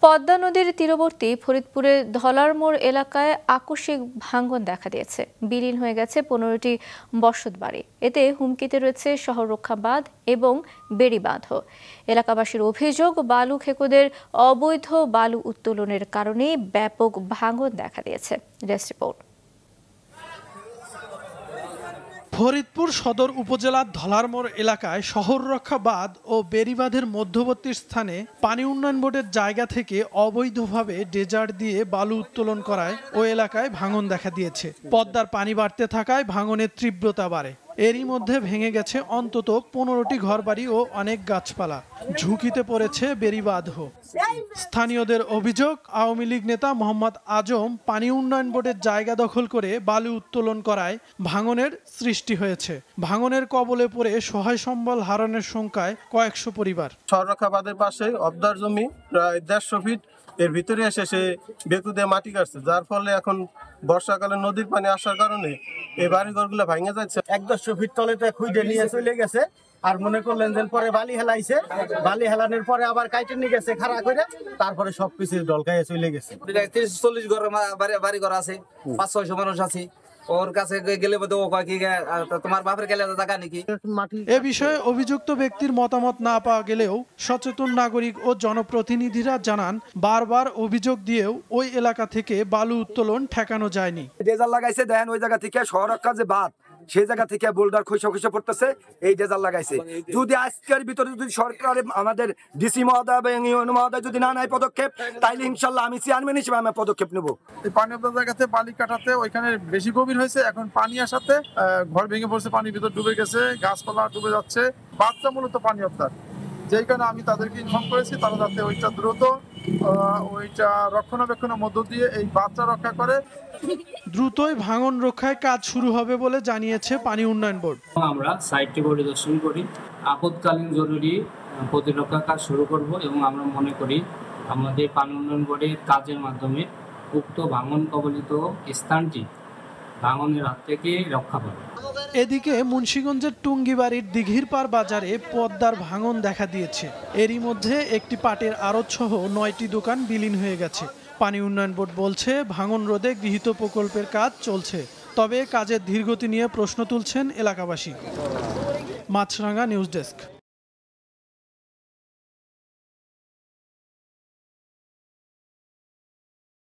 পদ্মা নদীর তীরবর্তী ফরিদপুরের ধলার মোড় এলাকায় আকস্মিক ভাঙন দেখা দিয়েছে। বিলীন হয়ে গেছে 15টি বসতবাড়ি। এতে হুমকিতে রয়েছে শহর রক্ষা বাঁধ এবং বেড়ি বাঁধও। এলাকাবাসীর অভিযোগ, বালু খেকোদের অবৈধ বালু উত্তোলনের কারণে ব্যাপক ভাঙন দেখা দিয়েছে। Desk report. ফরিদপুর সদর উপজেলার ধলারমোড় এলাকায় শহর রক্ষা বাঁধ ও বেড়িবাঁধের মধ্যবর্তী স্থানে পানি উন্নয়ন বোর্ডের জায়গা থেকে অবৈধভাবে ড্রেজার দিয়ে বালু উত্তোলন করায় ওই এলাকায় ভাঙন দেখা দিয়েছে। পদ্মার পানি বাড়তে থাকায় ভাঙনের তীব্রতা বাড়ে। এরই মধ্যে ভেঙে গেছে অন্তত 15টি ঘরবাড়ি ও অনেক গাছপালা। ঝুঁকিতে পড়েছে বেড়িবাঁধও। স্থানীয়দের অভিযোগ, আওয়ামী লীগ নেতা মোহাম্মদ আজম পানি উন্নয়ন বোর্ডের জায়গা দখল করে বালু উত্তোলন করায় ভাঙনের সৃষ্টি হয়েছে। ভাঙনের কবলে পড়ে সহায় সম্বল হারানোর শঙ্কায় কয়েকশো পরিবার। শহর রক্ষা বাঁধের পাশে অবদার জমি প্রায় 150 ফিট এর ভিতরে এসে সে বেকু দিয়ে মাটি কাটছে, যার ফলে এখন বর্ষাকালে নদীর পানি আসার কারণে এই বাড়িঘরগুলো ভেঙে যাচ্ছে। 100 ফিট তলেতে খুঁজে নিয়ে চলে গেছে। আর মনে করলেন যে পরে বালি হেলাইছে, বালি হেলানোর পরে আবার কাইটে নিয়ে গেছে খাড়া করে, তারপরে সবকিছু ডলকায় চলে গেছে। 30-40 ঘর বাড়ি ঘর আছে, 500-600 মানুষ আছে। ওর কাছে গেলে তোমার বাপের গেলে জায়গা নাকি। এ বিষয়ে অভিযুক্ত ব্যক্তির মতামত না পাওয়া গেলেও সচেতন নাগরিক ও জনপ্রতিনিধিরা জানান, বারবার অভিযোগ দিয়েও ওই এলাকা থেকে বালু উত্তোলন ঠেকানো যায়নি। ডেজার লাগাইছে, দেখেন ওই জায়গা থেকে শহর রক্ষা যে বাঁধ, সেই জায়গা থেকে বোল্ডার খসে পড়তেছে, এই ডেজার লাগাইছে। যদি আজকের ভিতরে যদি সরকার আমাদের ডিসি মহোদয় এবং ইউএন মহোদয় যদি না নেয় পদক্ষেপ, তাইলে ইনশাল্লাহ আমি চেয়ারম্যান হিসেবে আমি পদক্ষেপ নেব। এই পানি অবদার জায়গাতে বালি কাটাতে ওইখানে বেশি গভীর হয়েছে, এখন পানি আসাতে ঘর ভেঙে পড়ছে, পানির ভিতর ডুবে গেছে, গাছপালা ডুবে যাচ্ছে। বাচ্চা মূলত পানি অবদার, যেই কারণে আমি তাদেরকে ইনফর্ম করেছি তারা যাতে ওইটা দ্রুত ওইটা রক্ষণাবেক্ষণের মধ্য দিয়ে এই বাঁধটা রক্ষা করে। দ্রুতই ভাঙন রক্ষায় কাজ শুরু হবে বলে জানিয়েছে পানি উন্নয়ন বোর্ড। আমরা সাইটটি পরিদর্শন করি, আপদকালীন জরুরি প্রতিরক্ষা কাজ শুরু করব এবং আমরা মনে করি আমাদের পানি উন্নয়ন বোর্ডের কাজের মাধ্যমে উক্ত ভাঙন কবলিত স্থানটি ভাঙনের হাত থেকে রক্ষা পাবে। এদিকে মুন্সিগঞ্জের টুঙ্গিবাড়ির দিঘিরপাড় বাজারে পদ্মার ভাঙন দেখা দিয়েছে। এরই মধ্যে একটি পাটের আড়ত সহ 9টি দোকান বিলীন হয়ে গেছে। পানি উন্নয়ন বোর্ড বলছে, ভাঙন রোধে গৃহীত প্রকল্পের কাজ চলছে, তবে কাজের ধীরগতি নিয়ে প্রশ্ন তুলছেন এলাকাবাসী। মাছরাঙ্গা নিউজ ডেস্ক।